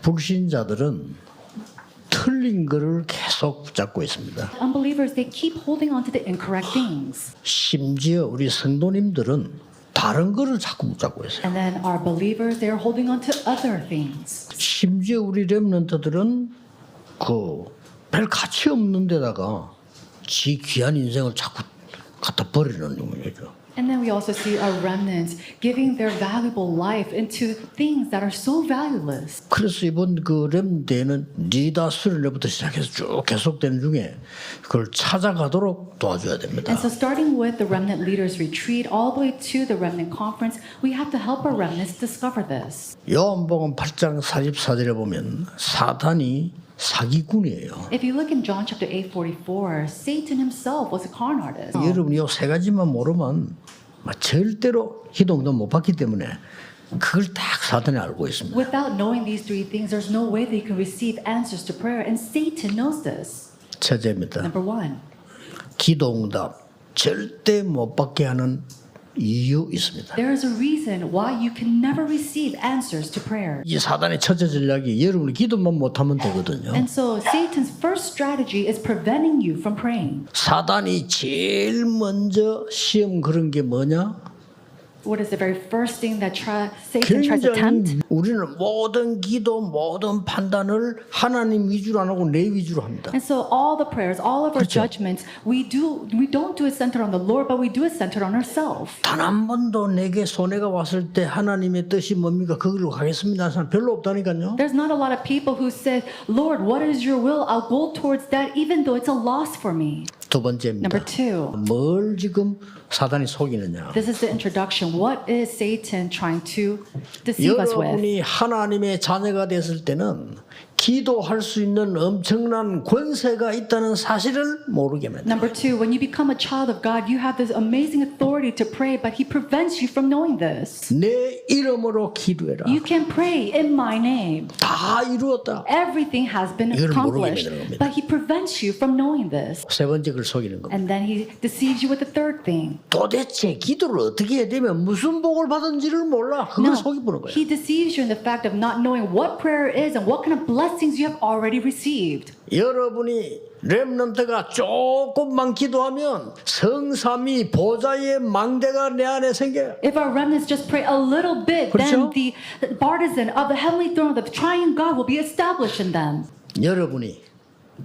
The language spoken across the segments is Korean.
불신자들은 틀린 거를 계속 붙잡고 있습니다. Unbelievers, they keep holding on to the incorrect things. 심지어 우리 성도님들은 다른 거를 자꾸 붙잡고 있어요. And then our believers, they're holding on to other things. 심지어 우리 렘넌트들은 별 가치 없는 데다가 지 귀한 인생을 자꾸 갖다 버리는 거죠. And then we also see our remnants giving their valuable life into things that are so valueless. 그래서 이번 그 렘대는 리다 수련회부터 시작해서 쭉 계속되는 중에 그걸 찾아가도록 도와줘야 됩니다. And so starting with the remnant leaders retreat all the way to the remnant conference, we have to help our remnants discover this. 요한복음 8장 44절에 보면 사단이 사기꾼이에요. If you look in John chapter 8:44, Satan himself was a con artist. 여러분이 요 세 가지만 모르면 절대로 희동도 못 받기 때문에 그걸 딱 사단이 알고 있습니다. Without knowing these three things, there's no way they can receive answers to prayer, and Satan knows this. 첫째입니다. Number one, 기도응답 절대 못 받게 하는 이유 있습니다. there is a reason why you can never receive answers to prayer. 이 사단의 첫째 전략이 여러분이 기도만 못하면 되거든요. And so Satan's first strategy is preventing you from praying. 사단이 제일 먼저 시험 그런 게 뭐냐? What is the very first thing that Satan tries to tempt? 굉장히 우리는 모든 기도, 모든 판단을 하나님 위주로 안 하고 내 위주로 합니다. And so all the prayers, all of our 그렇죠. judgments, we don't do it centered on the Lord, but we do it centered on ourselves. 단 한 번도 내게 손해가 왔을 때 하나님의 뜻이 뭡니까? 거기로 가겠습니다 하는 사람 별로 없다니까요. There's not a lot of people who say, Lord, what is your will? I'll go towards that even though it's a loss for me. 두 번째입니다. Number two. 뭘 지금 사단이 속이느냐? This is the introduction. What is Satan trying to deceive us with? 여러분이 하나님의 자녀가 됐을 때는 기도할 수 있는 엄청난 권세가 있다는 사실을 모르게 만듭니다. Number two, when you become a child of God, you have this amazing authority to pray, but He prevents you from knowing this. 내 이름으로 기도해라. You can pray in my name. 다 이루었다. Everything has been 이걸 모르게 accomplished, 만드는 겁니다. but He prevents you from knowing this. 세 번째 걸 속이는 겁니다. And then He deceives you with the third thing. 도대체 기도를 어떻게 해야 되면 무슨 복을 받은지를 몰라. 그걸 속이보는 거예요. He deceives you in the fact of not knowing what prayer is and what kind of blessings you have already received. 여러분이 렘넌트가 조금만 기도하면 성삼위 보좌의 망대가 내 안에 생겨요. If our remnants just pray a little bit, 그렇죠? then the partisan of the heavenly throne of the triune God will be established in them. 여러분이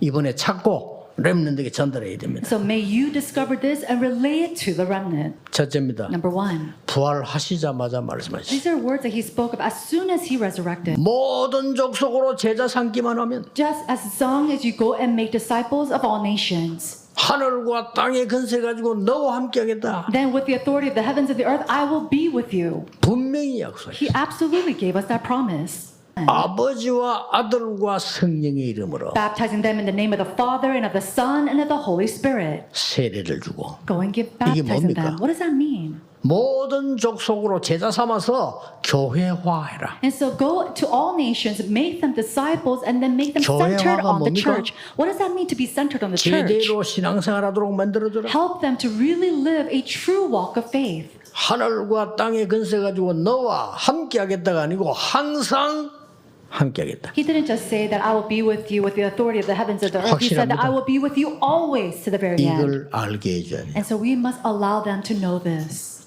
이번에 찾고 렘넌트에게 전달해야 됩니다. So may you discover this and relay it to the remnant. 첫째입니다. Number one, 부활하시자마자 말씀하셨어요. these are words that He spoke of as soon as He resurrected. 모든 족속으로 제자 삼기만 하면 Just as long as you go and make disciples of all nations, 하늘과 땅의 근세 가지고 너와 함께하겠다. then with the authority of the heavens and the earth, I will be with you. 분명히 약속했어요. He absolutely gave us that promise. 아버지와 아들과 성령의 이름으로 Baptizing them in the name of the Father and of the Son and of the Holy Spirit. 세례를 주고 Go and give 이게 baptizing 뭡니까? them. What does that mean? 모든 족속으로 제자 삼아서 교회화해라. And so go to all nations, make them disciples, and then make them centered 교회화가 on the 뭡니까? church. What does that mean to be centered on the church? 제대로 신앙생활하도록 만들어줘라. Help them to really live a true walk of faith. 하늘과 땅의 근세 가지고 너와 함께하겠다가 아니고 항상 함께하겠다. He didn't just say that I will be with you with the authority of the heavens and the earth. He said that I will be with you always to the very end. 이걸 알게 해줘야 돼. And so we must allow them to know this.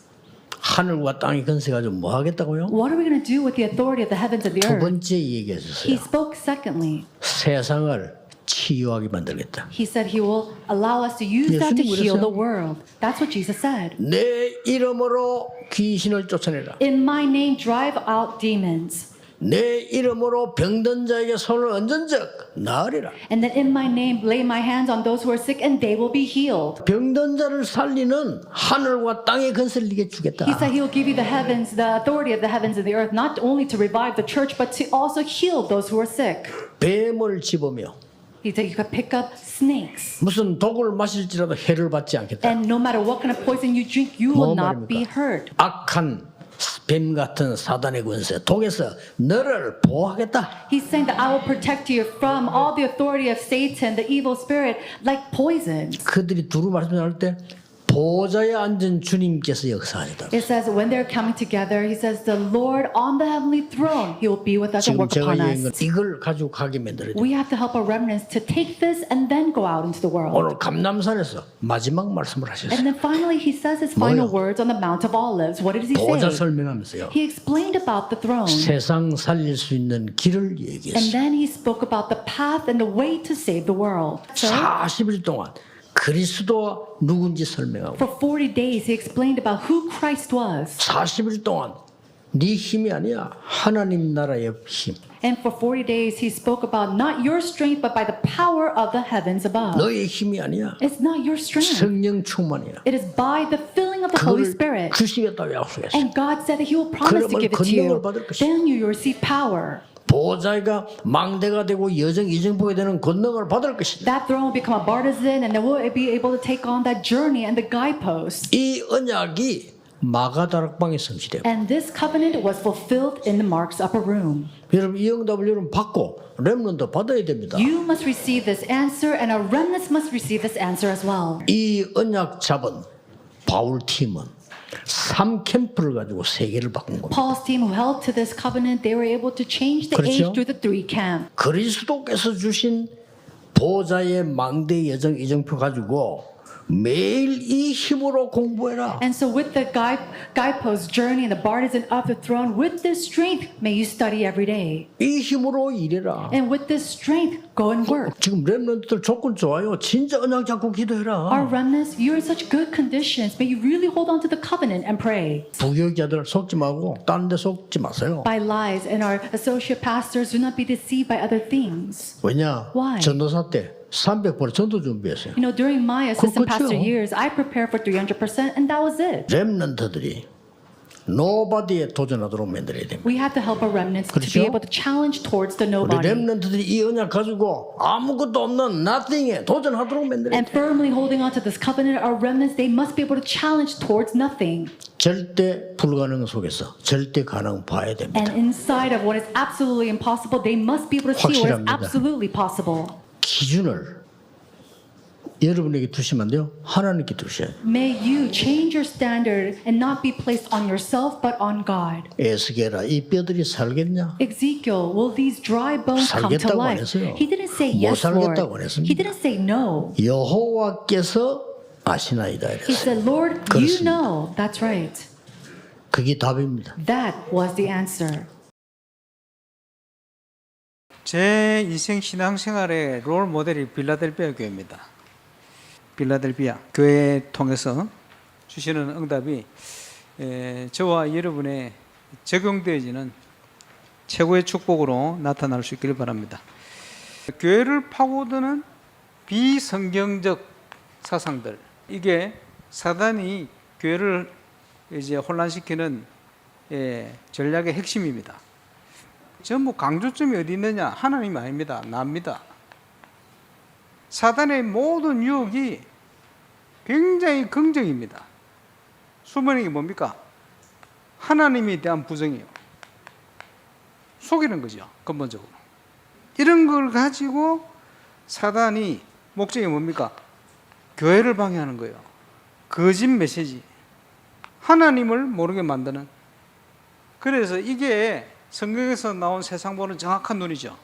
하늘과 땅의 근세 가지고 뭐 하겠다고요? What are we going to do with the authority of the heavens and the 두 earth? 번째 He 얘기했었어요. spoke secondly. 세상을 치유하게 만들겠다. He said he will allow us to use that to 예수님 heal 그랬어요? the world. That's what Jesus said. 내 이름으로 귀신을 쫓아내라. In my name, drive out demons. 내 이름으로 병든 자에게 손을 얹은 적 나으리라. And then in my name, lay my hands on those who are sick and they will be healed. 병든 자를 살리는 하늘과 땅의 근세를 네게 주겠다. He said he will give you the heavens, the authority of the heavens and the earth, not only to revive the church, but to also heal those who are sick. 뱀을 집으며 He said you could pick up snakes. 무슨 독을 마실지라도 해를 받지 않겠다. And no matter what kind of poison you drink, you will 뭐 not be 말입니까? hurt. 악한 뱀 같은 사단의 권세 독에서 너를 보호하겠다. He's saying that I will protect you from all the authority of Satan, the evil spirit, like poison. 그들이 두루 말씀할 때 보좌에 앉은 주님께서 역사하시다. It says when they're coming together, he says the Lord on the heavenly throne, he will be with us and 지금 work 제가 upon 얘기한 건 us. 이걸 가지고 가게 만들어야 돼. We have to help our remnants to take this and then go out into the world. 오늘 감남산에서 마지막 말씀을 하셨어요. And then finally he says his final 뭐요? words on the Mount of Olives. What did he 보좌 say? 설명하면서요. He explained about the throne. 세상 살릴 수 있는 길을 And 얘기했어요. then he spoke about the path and the way to save the world. So 40일 동안 그리스도가 누군지 설명하고 for 40 days, he explained about who Christ was. 40일 동안 네 힘이 아니야 하나님 나라의 힘. And for 40 days, he spoke about not your strength, but by the power of the heavens above. 너의 힘이 아니야 It's not your strength. 성령 충만이야. It is by the filling of the Holy 그걸 Spirit. 주시겠다고 약속했어. And God said that he will promise to 그러면 give it to you. 권능을 받을 것이다. Then you will receive power. 보좌가 망대가 되고 여정 이정복이 되는 권능을 받을 것이다. That throne will become a partisan, and then we'll be able to take on that journey and the guideposts. 이 언약이 마가다락방에 성취돼요. And this covenant was fulfilled in the Mark's upper room. 여러분 이 응답을 여러분 받고 렘넌트 받아야 됩니다. You must receive this answer, and our remnants must receive this answer as well. 이 언약 잡은 바울 팀은 3캠프를 가지고 세계를 바꾼 겁니다. Paul's team who held to this covenant, they were able to change the 그렇죠? age through the three camps. 그리스도께서 주신 보좌의 망대 여정 이정표 가지고 매일 이 힘으로 공부해라. And so with the guidepost journey and the partisan of the throne, with this strength, may you study every day. 이 힘으로 일해라. And with this strength, go and work. 지금 렘넌트들 조건 좋아요. 진짜 언약 잡고 Our 기도해라. remnants, you're in such good conditions. May you really hold on to the covenant and pray. 부교육자들 속지 말고 딴 데 속지 마세요. By lies, and our associate pastors do not be deceived by other things. 왜냐? Why? 전도사 때 300% 전도 준비했어요. You know, during my assistant 그렇죠. pastor years, I prepared for 300%, and that was it. 렘넌트들이 노바디에 도전하도록 만들어야 됩니다. We have to help our remnants to 그렇죠? be able to challenge towards the 우리 nobody. 렘넌트들이 이 언약 가지고 아무것도 없는 nothing에 도전하도록 만들어야 And 돼요. firmly holding on to this covenant, our remnants, they must be able to challenge towards nothing. 절대 불가능 속에서 절대 가능 봐야 됩니다. And inside of what is absolutely impossible, they must be able to see what is 확실합니다. absolutely possible. 기준을 여러분에게 두시면 안 돼요. 하나님께 두셔야 돼요. May you change your standard and not be placed on yourself, but on God. 에스겔아 이 뼈들이 살겠냐? Ezekiel, will these dry bones come to 살겠다고 안 life? 했어요. He didn't say 못 yes, Lord. 살겠다고 안 했습니다. He didn't say no. 여호와께서 아시나이다 He 이랬어요. said, Lord, you 그렇습니다. know. That's right. 그게 답입니다. That was the answer. 제 인생 신앙생활의 롤 모델이 빌라델비아 교회입니다. 빌라델비아 교회 통해서 주시는 응답이 저와 여러분의 적용되어지는 최고의 축복으로 나타날 수 있기를 바랍니다. 교회를 파고드는 비성경적 사상들, 이게 사단이 교회를 이제 혼란시키는 전략의 핵심입니다. 전부 강조점이 어디 있느냐? 하나님 아닙니다. 나입니다. 사단의 모든 유혹이 굉장히 긍정입니다. 숨어있는 게 뭡니까? 하나님에 대한 부정이에요. 속이는 거죠, 근본적으로. 이런 걸 가지고 사단이 목적이 뭡니까? 교회를 방해하는 거예요. 거짓 메시지. 하나님을 모르게 만드는. 그래서 이게 성경에서 나온 세상 보는 정확한 눈이죠.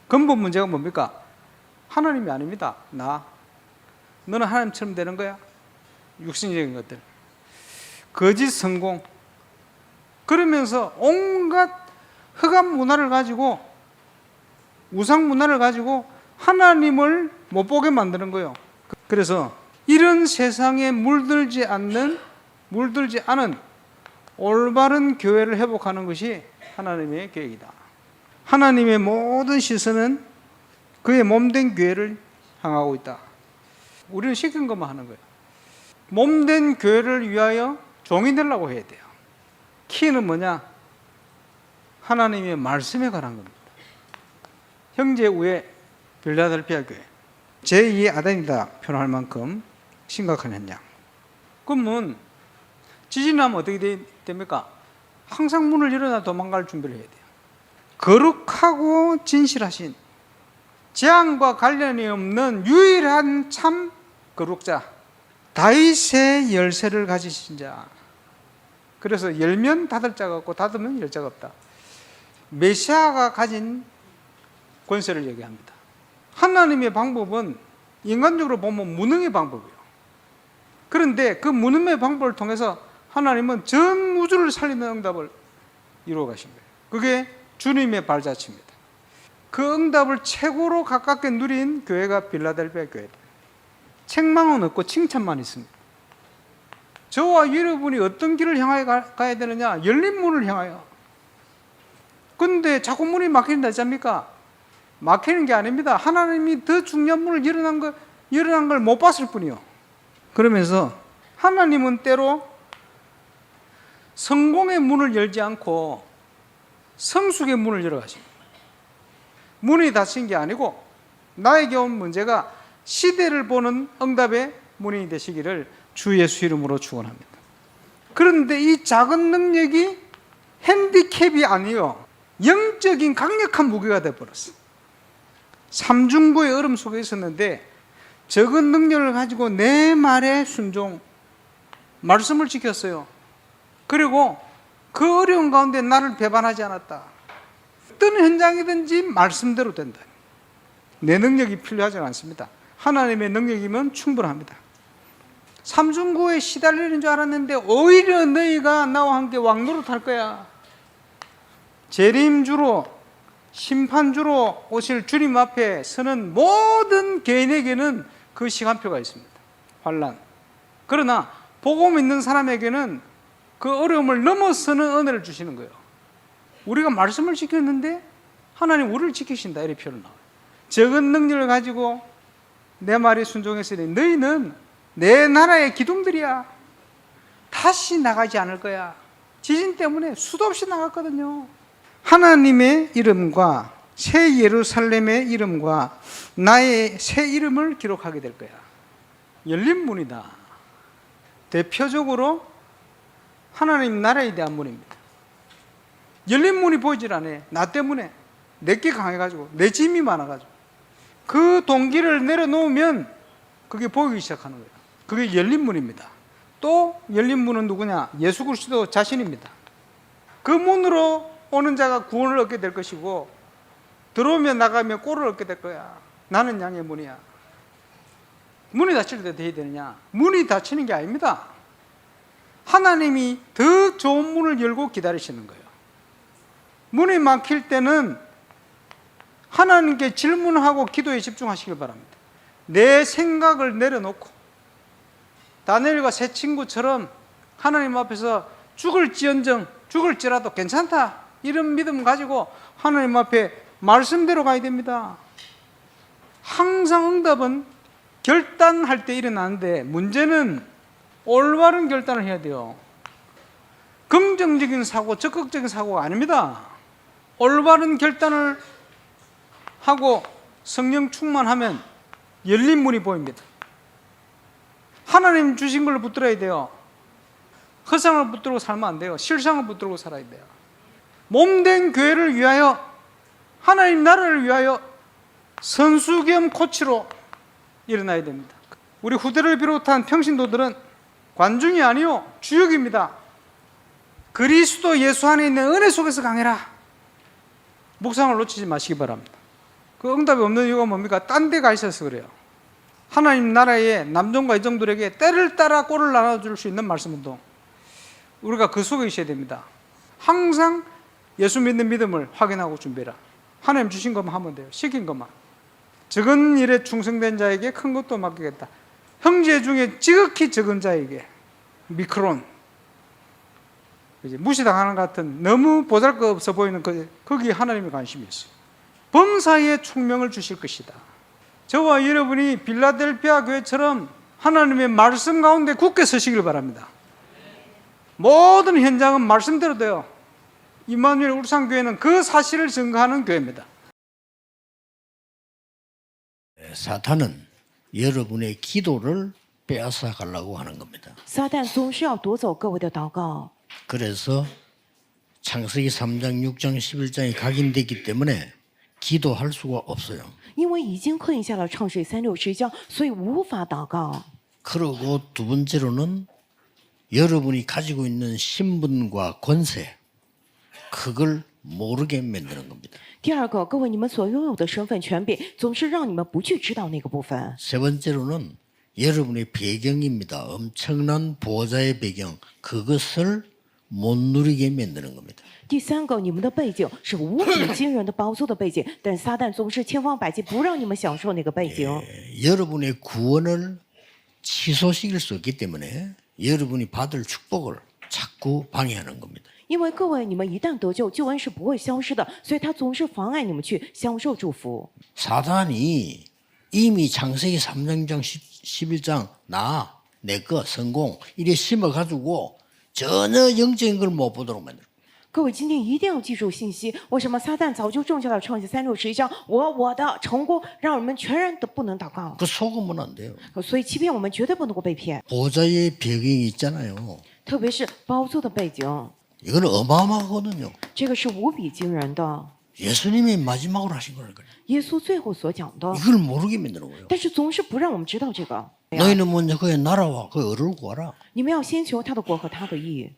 근본 문제가 뭡니까? 하나님이 아닙니다. 너는 하나님처럼 되는 거야. 육신적인 것들. 거짓 성공. 그러면서 온갖 흑암 문화를 가지고, 우상 문화를 가지고 하나님을 못 보게 만드는 거예요. 그래서 이런 세상에 물들지 않은 올바른 교회를 회복하는 것이 하나님의 계획이다. 하나님의 모든 시선은 그의 몸된 교회를 향하고 있다. 우리는 시킨 것만 하는 거예요. 몸된 교회를 위하여 종이 되려고 해야 돼요. 키는 뭐냐? 하나님의 말씀에 관한 겁니다. 형제 우애 빌라델비아 교회 제2의 아덴이다 표현할 만큼 심각한 현장. 그러면 지진이 나면 어떻게 됩니까? 항상 문을 열어놔 도망갈 준비를 해야 돼요. 거룩하고 진실하신 재앙과 관련이 없는 유일한 참 거룩자, 다윗의 열쇠를 가지신 자. 그래서 열면 닫을 자가 없고 닫으면 열 자가 없다. 메시아가 가진 권세를 얘기합니다. 하나님의 방법은 인간적으로 보면 무능의 방법이에요. 그런데 그 무능의 방법을 통해서 하나님은 전 우주를 살리는 응답을 이루어 가신 거예요. 그게 주님의 발자취입니다. 그 응답을 최고로 가깝게 누린 교회가 빌라델피아 교회다. 책망은 없고 칭찬만 있습니다. 저와 여러분이 어떤 길을 향하여 가야 되느냐? 열린 문을 향하여. 근데 자꾸 문이 막힌다 했습니까? 막히는 게 아닙니다. 하나님이 더 중요한 문을 열어난 걸 못 봤을 뿐이요. 그러면서 하나님은 때로 성공의 문을 열지 않고 성숙의 문을 열어가십니다. 문이 닫힌 게 아니고 나에게 온 문제가 시대를 보는 응답의 문이 되시기를 주 예수 이름으로 축원합니다. 그런데 이 작은 능력이 핸디캡이 아니요, 영적인 강력한 무기가 되어버렸어. 삼중고의 얼음 속에 있었는데 적은 능력을 가지고 내 말에 순종, 말씀을 지켰어요. 그리고 그 어려운 가운데 나를 배반하지 않았다. 어떤 현장이든지 말씀대로 된다. 내 능력이 필요하지 않습니다. 하나님의 능력이면 충분합니다. 삼중고에 시달리는 줄 알았는데 오히려 너희가 나와 함께 왕노릇할 거야. 재림주로, 심판주로 오실 주님 앞에 서는 모든 개인에게는 그 시간표가 있습니다. 환난. 그러나 복음 있는 사람에게는 그 어려움을 넘어서는 은혜를 주시는 거예요. 우리가 말씀을 지켰는데 하나님 우리를 지키신다, 이렇게 표현 나와요. 적은 능력을 가지고 내 말에 순종했으니 너희는 내 나라의 기둥들이야. 다시 나가지 않을 거야. 지진 때문에 수도 없이 나갔거든요. 하나님의 이름과 새 예루살렘의 이름과 나의 새 이름을 기록하게 될 거야. 열린 문이다. 대표적으로 하나님 나라에 대한 문입니다. 열린 문이 보이질 않아요. 나 때문에 내게 강해가지고 내 짐이 많아가지고 그 동기를 내려놓으면 그게 보이기 시작하는 거예요. 그게 열린 문입니다. 또 열린 문은 누구냐? 예수 그리스도 자신입니다. 그 문으로 오는 자가 구원을 얻게 될 것이고 들어오면 나가면 꼴을 얻게 될 거야. 나는 양의 문이야. 문이 닫힐 때 돼야 되느냐? 문이 닫히는 게 아닙니다. 하나님이 더 좋은 문을 열고 기다리시는 거예요. 문이 막힐 때는 하나님께 질문하고 기도에 집중하시길 바랍니다. 내 생각을 내려놓고 다니엘과 세 친구처럼 하나님 앞에서 죽을지라도 괜찮다, 이런 믿음 가지고 하나님 앞에 말씀대로 가야 됩니다. 항상 응답은 결단할 때 일어나는데 문제는 올바른 결단을 해야 돼요. 긍정적인 사고, 적극적인 사고가 아닙니다. 올바른 결단을 하고 성령 충만하면 열린 문이 보입니다. 하나님 주신 걸 붙들어야 돼요. 허상을 붙들고 살면 안 돼요. 실상을 붙들고 살아야 돼요. 몸된 교회를 위하여, 하나님 나라를 위하여 선수 겸 코치로 일어나야 됩니다. 우리 후대를 비롯한 평신도들은 관중이 아니요 주역입니다. 그리스도 예수 안에 있는 은혜 속에서 강해라. 묵상을 놓치지 마시기 바랍니다. 그 응답이 없는 이유가 뭡니까? 딴 데 가 있어서 그래요. 하나님 나라의 남종과 여종들에게 때를 따라 꼴을 나눠줄 수 있는 말씀 운동, 우리가 그 속에 있어야 됩니다. 항상 예수 믿는 믿음을 확인하고 준비해라. 하나님 주신 것만 하면 돼요. 시킨 것만. 적은 일에 충성된 자에게 큰 것도 맡기겠다. 형제 중에 지극히 적은 자에게, 미크론, 이제 무시당하는 것 같은 너무 보잘것없어 보이는 거기에 하나님의 관심이 있어요. 범사에 총명을 주실 것이다. 저와 여러분이 빌라델피아 교회처럼 하나님의 말씀 가운데 굳게 서시길 바랍니다. 모든 현장은 말씀대로 돼요. 임마누엘 울산교회는 그 사실을 증거하는 교회입니다. 사탄은 여러분의 기도를 빼앗아 가려고 하는 겁니다. 撒旦总是要夺走各位的祷告， 그래서 창세기 3장, 6장, 11장이 각인되기 때문에 기도할 수가 없어요. 因为已经刻印下了创世3、6、10章，所以无法祷告。 그리고 두 번째로는 여러분이 가지고 있는 신분과 권세 그걸 모르게 만드는 겁니다. 第二个，各位你们所拥有的身份权柄，总是让你们不去知道那个部分。 세 번째로는 여러분의 배경입니다. 엄청난 보호자의 배경 그것을 못 누리게 만드는 겁니다. 第三个，你们的背景是无比惊人的宝座的背景，但撒旦总是千方百计不让你们享受那个背景。 여러분의 구원을 취소시킬 수 있기 때문에 여러분이 받을 축복을 자꾸 방해하는 겁니다. 因为各位，你们一旦得救，救恩是不会消失的，所以他总是妨碍你们去享受祝福。 사단이 이미 창세기 3장 11장 나, 내 거, 성공 이래 심어가지고 전혀 영적인 걸 못 보도록 만들어요. 各位今天一定要记住信息，为什么撒旦早就种下了创世3、6、11章我的成功，让我们全然的不能祷告， 그 속으면 안 돼요. 所以欺骗我们绝对不能够被骗， 보좌의 배경이 있잖아요. 特别是宝座的背景， 이거는 어마어마하거든요. 这个是无比惊人的。 예수님이 마지막으로 하신 거라니까요. 耶稣最后所讲的， 이걸 모르게 만드는 거예요. 但是总是不让我们知道这个。 너희는 먼저 그의 나라와 그 의를 구하라. 你们要先求他的国和他的义。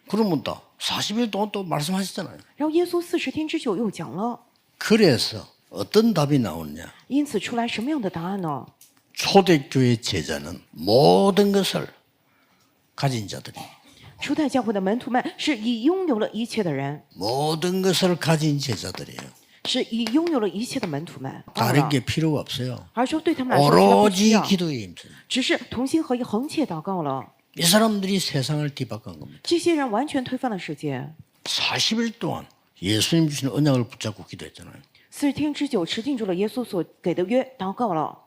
그러면 또 40일 동안 또 말씀하셨잖아요. 然后耶稣40天之久又讲了， 그래서 어떤 답이 나오느냐. 因此出来什么样的答案呢？ 초대교회 제자는 모든 것을 가진 자들이 初代教会的门徒们是已拥有了一切的人， 모든 것을 가진 제자들이에요. 是已拥有了一切的门徒们。 다른 게 필요가 없어요. 而说对他们来说，什么不需 오로지 要， 기도에 힘써요. 只是同心合一、横切祷告了。 이 사람들이 세상을 뒤바꾼 겁니다. 这些人完全推翻了世界。 40일 동안 예수님 주신 언약을 붙잡고 기도했잖아요. 40天之久持定住了耶稣所给的约，祷告了。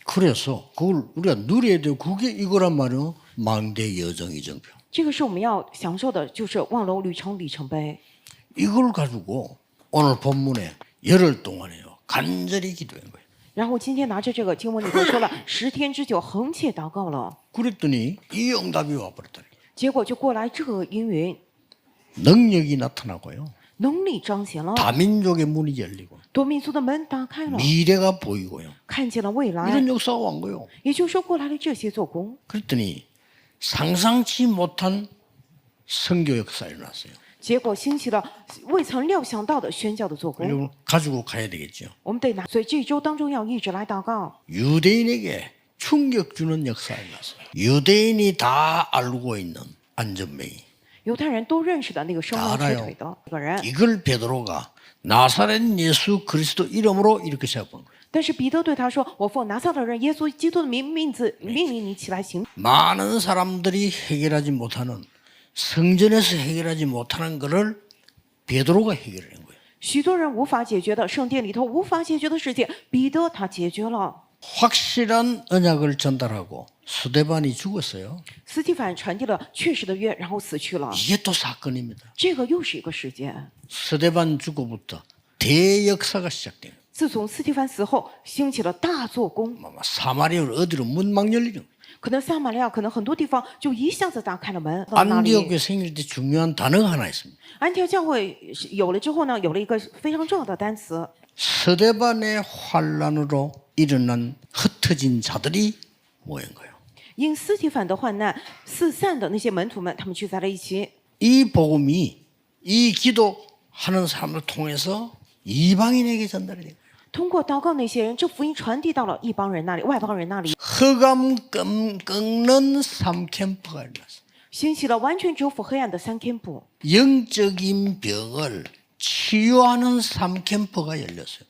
그래서 그걸 우리가 누려야 돼요. 그게 이거란 말이에요. 망대 여정 이정표. 这个是我们要享受的，就是望楼旅程里程碑。 이걸 가지고 오늘 본문에 열흘 동안에요. 간절히 기도한 거예요. 然后今天拿着这个经文里头说了10天之久横切祷告了， 그랬더니 이 응답이 와버렸다니. 结果就过来这个应允， 능력이 나타나고요. 能力彰显了， 다민족의 문이 열리고 多民族的门打开了， 미래가 보이고요. 看见了未来。 이런 역사가 온 거예요. 也就是说，过来了这些做工， 그랬더니 상상치 못한 선교 역사 일어났어요. 结果兴起了未曾料想到的宣教的做工。 이걸 가지고 가야 되겠죠. 我们得拿，所以这一周当中要一直来祷告。 유대인에게 충격 주는 역사 일어났어요. 유대인이 다 알고 있는 안전뱅이. 犹太人都认识的那个生long瘸腿的一个人， 이걸 베드로가 나사렛 예수 그리스도 이름으로 이렇게 시작한 거예요. 但是彼得对他说：“我奉拿撒勒人耶稣基督的名字命令你起来行。 많은 사람들이 해결하지 못하는 성전에서 해결하지 못하는 것을 베드로가 해결한 거예요. 许多人无法解决的圣殿里头无法解决的事情，彼得他解决了。 확실한 언약을 전달하고 스데반이 죽었어요. 斯蒂凡传递了确实的约，然后死去了。 이게 또 사건입니다. 这个又是一个事件。 스데반 죽고부터 대역사가 시작돼요. 自从斯蒂凡死后，兴起了大做工， 사마리아를 어디로 문막 열리죠. 可能撒玛利亚，可能很多地方就一下子打开了门。到那里， 안디옥에 생길 때 중요한 단어가 하나 있습니다. 安提阿教会有了之后呢，有了一个非常重要的单词， 스데반의 환란으로 일어난 흩어진 자들이 모인 거예요. 因斯提凡的患难四散的那些门徒们，他们聚在了一起。 이 복음이 이 기도하는 사람을 통해서 이방인에게 전달이 돼요. 通过祷告那些人，这福音传递到了一帮人那里、外邦人那里， 흑암 꺾는 삼캠프가 일어났어요. 兴起了完全折服黑暗的三캠프， 영적인 병을 치유하는 삼캠프가 열렸어요.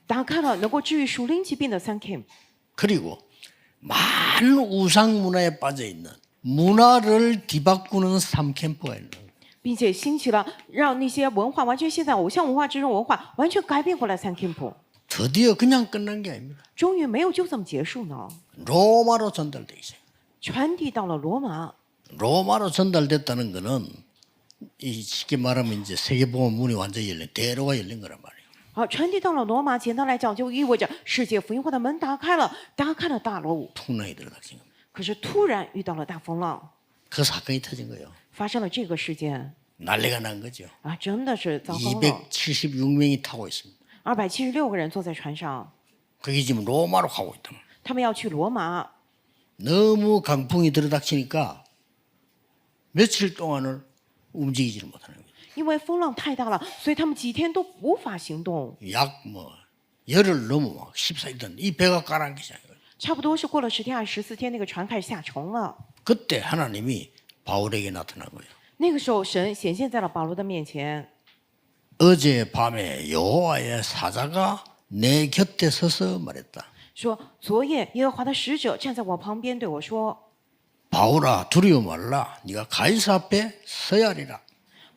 打开了能够治愈属灵疾病的三캠。 그리고 많은 우상 문화에 빠져 있는 문화를 뒤바꾸는 삼캠프가 열렸어요. 并且兴起了让那些文化完全陷在偶像文化之中，文化完全改变过来三캠프。 드디어 그냥 끝난 게 아닙니다. 终于没有就这么结束呢， 로마로 전달돼 있어요. 传递到了罗马。 로마로 전달됐다는 거는 이 쉽게 말하면 이제 세계복음 문이 완전히 열린 대로가 열린 거란 말이에요. 好，传递到了罗马，简单来讲就意味着世界福音化的门打开了，打开了大楼。 풍랑이 들어닥친 겁니다. 可是突然遇到了大风浪， 그 사건이 터진 거예요. 发生了这个事件 난리가 난 거죠. 啊，真的是糟糕了。 276명이 타고 있습니다. 276个人坐在船上， 그게 지금 로마로 가고 있다. 他们要去罗马。 너무 강풍이 들어닥치니까 며칠 동안을 움직이지를 못하는 거예요. 因为风浪太大了，所以他们几天都无法行动。 약 뭐 열흘 넘어 막 14일던 이 배가 가라앉기 시작해요. 差不多是过了10天还是14天，那个船开始下沉了。 그때 하나님이 바울에게 나타난 거예요. 那个时候，神显现在了保罗的面前， 어제 밤에 여호와의 사자가 내 곁에 서서 말했다. 说：“昨夜耶和华的使者站在我旁边对我说， 바울아 두려워 말라. 네가 가이사 앞에 서야 하리라.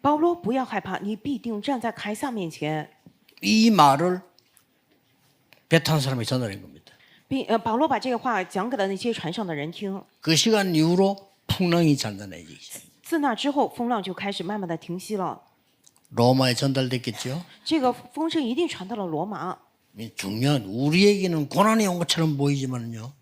保罗，不要害怕，你必定站在凯撒面前。 이 말을 배 탄 사람이 전달한 겁니다. 保罗把这个话讲给了那些船上的人听。 그 시간 이후로 풍랑이 잔잔해지기 시작해요. 自那之后，风浪就开始慢慢的停息了。 로마에 전달됐겠죠. 这个风声一定传到了罗马。 중요한 우리에게는 고난이 온 것처럼 보이지만요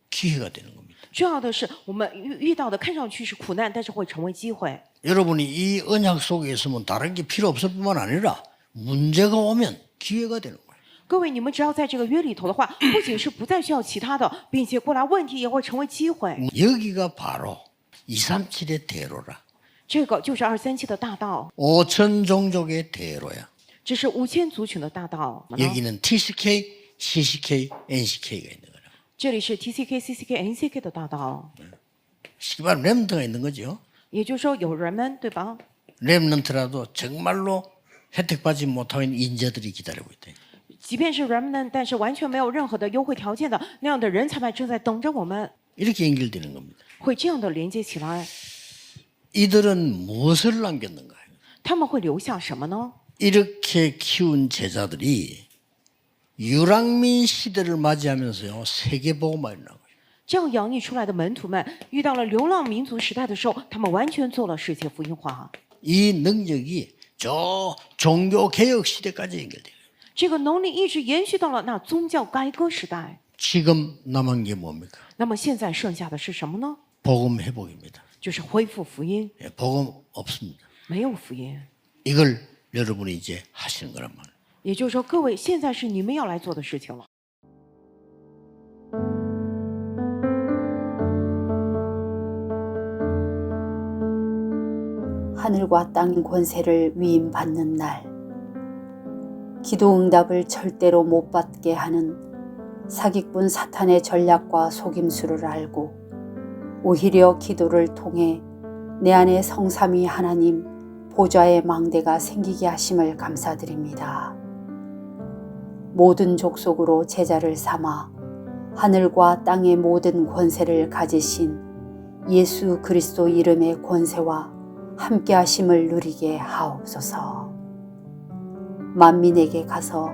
기회가 되는 겁니다. 重要的是，我们遇到的看上去是苦难，但是会成为机会。 여러분이 이 언약 속에 있으면 다른 게 필요 없을 뿐만 아니라 문제가 오면 기회가 되는 거예요. 各位，你们只要在这个约里头的话，不仅是不再需要其他的，并且过来问题也会成为机会。 여기가 바로 237의 대로라. 这个就是237的大道， 5천 종족의 대로야. 这是5000族群的大道。 여기는 TCK, CCK, NCK가 있는 거예요. 这里是 TCK、CCK、NCK 的大道， 시발 렘넌트가 있는 거죠. 也就是说有人们，对吧？ 렘넌트라도 정말로 혜택받지 못하는 인재들이 기다리고 있다. 即便是 remnant， 但是完全没有任何的优惠条件的那样的人才们正在等着我们， 이렇게 연결되는 겁니다. 会这样的连接起来。 이들은 무엇을 남겼는가? 他们会留下什么呢？ 이렇게 키운 제자들이 유랑민 시대를 맞이하면서요 세계복음화를 나고요. 这样养育出来的门徒们，遇到了流浪民族时代的时候，他们完全做了世界福音化。 이 능력이 저 종교 개혁 시대까지 연결돼요. 这个能力一直延续到了那宗教改革时代。 지금 남은 게 뭡니까? 那么现在剩下的是什么呢？ 복음 회복입니다. 就是恢复福音， 예, 복음 없습니다. 没有福音。 이걸 여러분이 이제 하시는 거란 말이에요. 也就是说，各位，现在是你们要来做的事情了。 하늘과 땅의 권세를 위임받는 날, 기도 응답을 절대로 못 받게 하는 사기꾼 사탄의 전략과 속임수를 알고 오히려 기도를 통해 내 안에 성삼위 하나님 보좌의 망대가 생기게 하심을 감사드립니다. 모든 족속으로 제자를 삼아 하늘과 땅의 모든 권세를 가지신 예수 그리스도 이름의 권세와 함께 하심을 누리게 하옵소서. 만민에게 가서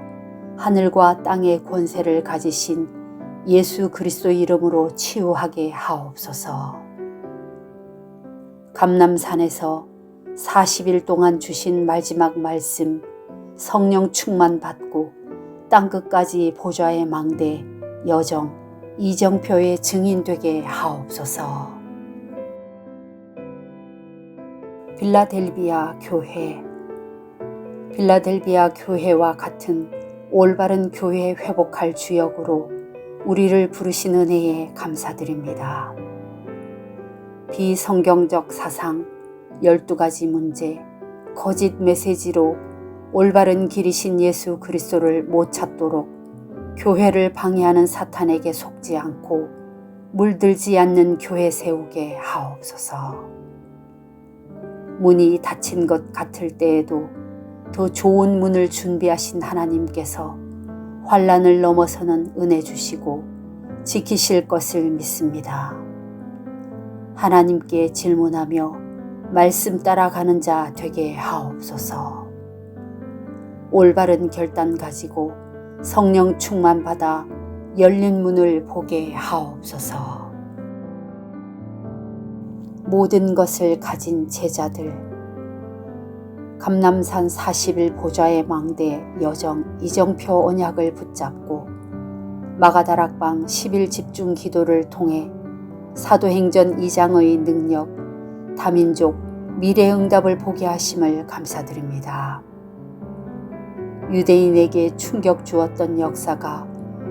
하늘과 땅의 권세를 가지신 예수 그리스도 이름으로 치유하게 하옵소서. 감람산에서 40일 동안 주신 마지막 말씀 성령 충만 받고 땅끝까지 보좌의 망대 여정 이정표의 증인 되게 하옵소서. 빌라델비아 교회와 같은 올바른 교회 회복할 주역으로 우리를 부르신 은혜에 감사드립니다. 비성경적 사상, 12가지 문제, 거짓 메시지로 올바른 길이신 예수 그리스도를 못 찾도록 교회를 방해하는 사탄에게 속지 않고 물들지 않는 교회 세우게 하옵소서. 문이 닫힌 것 같을 때에도 더 좋은 문을 준비하신 하나님께서 환난을 넘어서는 은혜 주시고 지키실 것을 믿습니다. 하나님께 질문하며 말씀 따라가는 자 되게 하옵소서. 올바른 결단 가지고 성령 충만 받아 열린 문을 보게 하옵소서. 모든 것을 가진 제자들, 감람산 40일 보좌의 망대 여정 이정표 언약을 붙잡고 마가다락방 10일 집중 기도를 통해 사도행전 2장의 능력, 다민족 미래응답을 보게 하심을 감사드립니다. 유대인에게 충격 주었던 역사가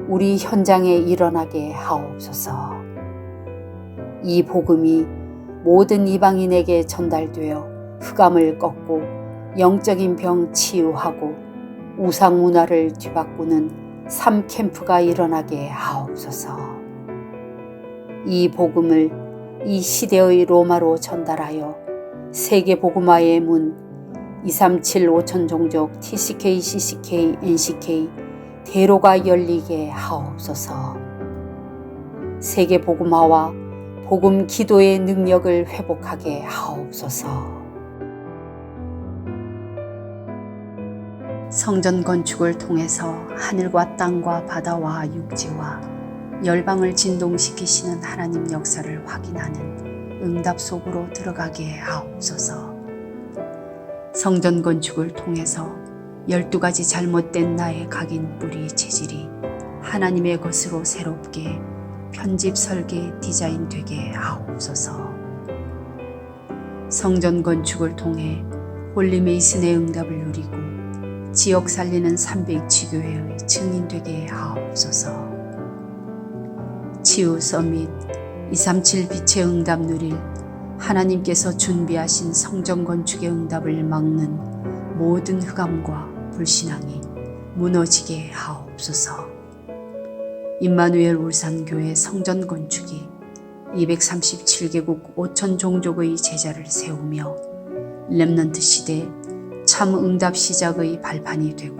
우리 현장에 일어나게 하옵소서. 이 복음이 모든 이방인에게 전달되어 흑암을 꺾고 영적인 병 치유하고 우상 문화를 뒤바꾸는 3캠프가 일어나게 하옵소서. 이 복음을 이 시대의 로마로 전달하여 세계 복음화의 문 237 5천 종족 TCK, CCK, NCK 대로가 열리게 하옵소서. 세계 복음화와 복음 기도의 능력을 회복하게 하옵소서. 성전 건축을 통해서 하늘과 땅과 바다와 육지와 열방을 진동시키시는 하나님 역사를 확인하는 응답 속으로 들어가게 하옵소서. 성전 건축을 통해서 12가지 잘못된 나의 각인 뿌리 체질이 하나님의 것으로 새롭게 편집 설계 디자인 되게 하옵소서. 성전 건축을 통해 홀리메이슨의 응답을 누리고 지역 살리는 300지교회의 증인 되게 하옵소서. 치유 서밋 237 빛의 응답 누릴 하나님께서 준비하신 성전 건축의 응답을 막는 모든 흑암과 불신앙이 무너지게 하옵소서. 임마누엘 울산교회 성전 건축이 237개국 5천 종족의 제자를 세우며 렘넌트 시대 참 응답 시작의 발판이 되고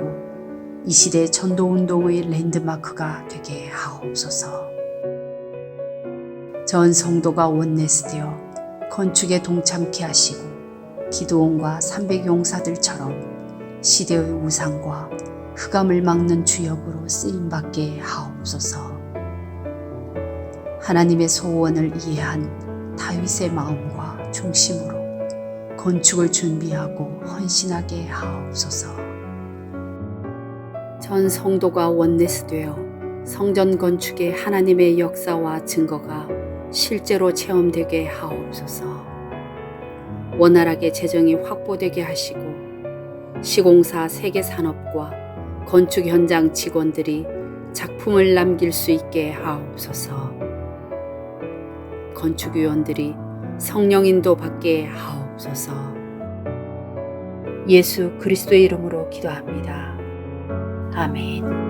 이 시대 전도운동의 랜드마크가 되게 하옵소서. 전 성도가 원내스되어 건축에 동참케 하시고 기도원과 300용사들처럼 시대의 우상과 흑암을 막는 주역으로 쓰임받게 하옵소서. 하나님의 소원을 이해한 다윗의 마음과 중심으로 건축을 준비하고 헌신하게 하옵소서. 전 성도가 원내스되어 성전 건축의 하나님의 역사와 증거가 실제로 체험되게 하옵소서. 원활하게 재정이 확보되게 하시고 시공사 세계산업과 건축 현장 직원들이 작품을 남길 수 있게 하옵소서. 건축위원들이 성령인도 받게 하옵소서. 예수 그리스도의 이름으로 기도합니다. 아멘.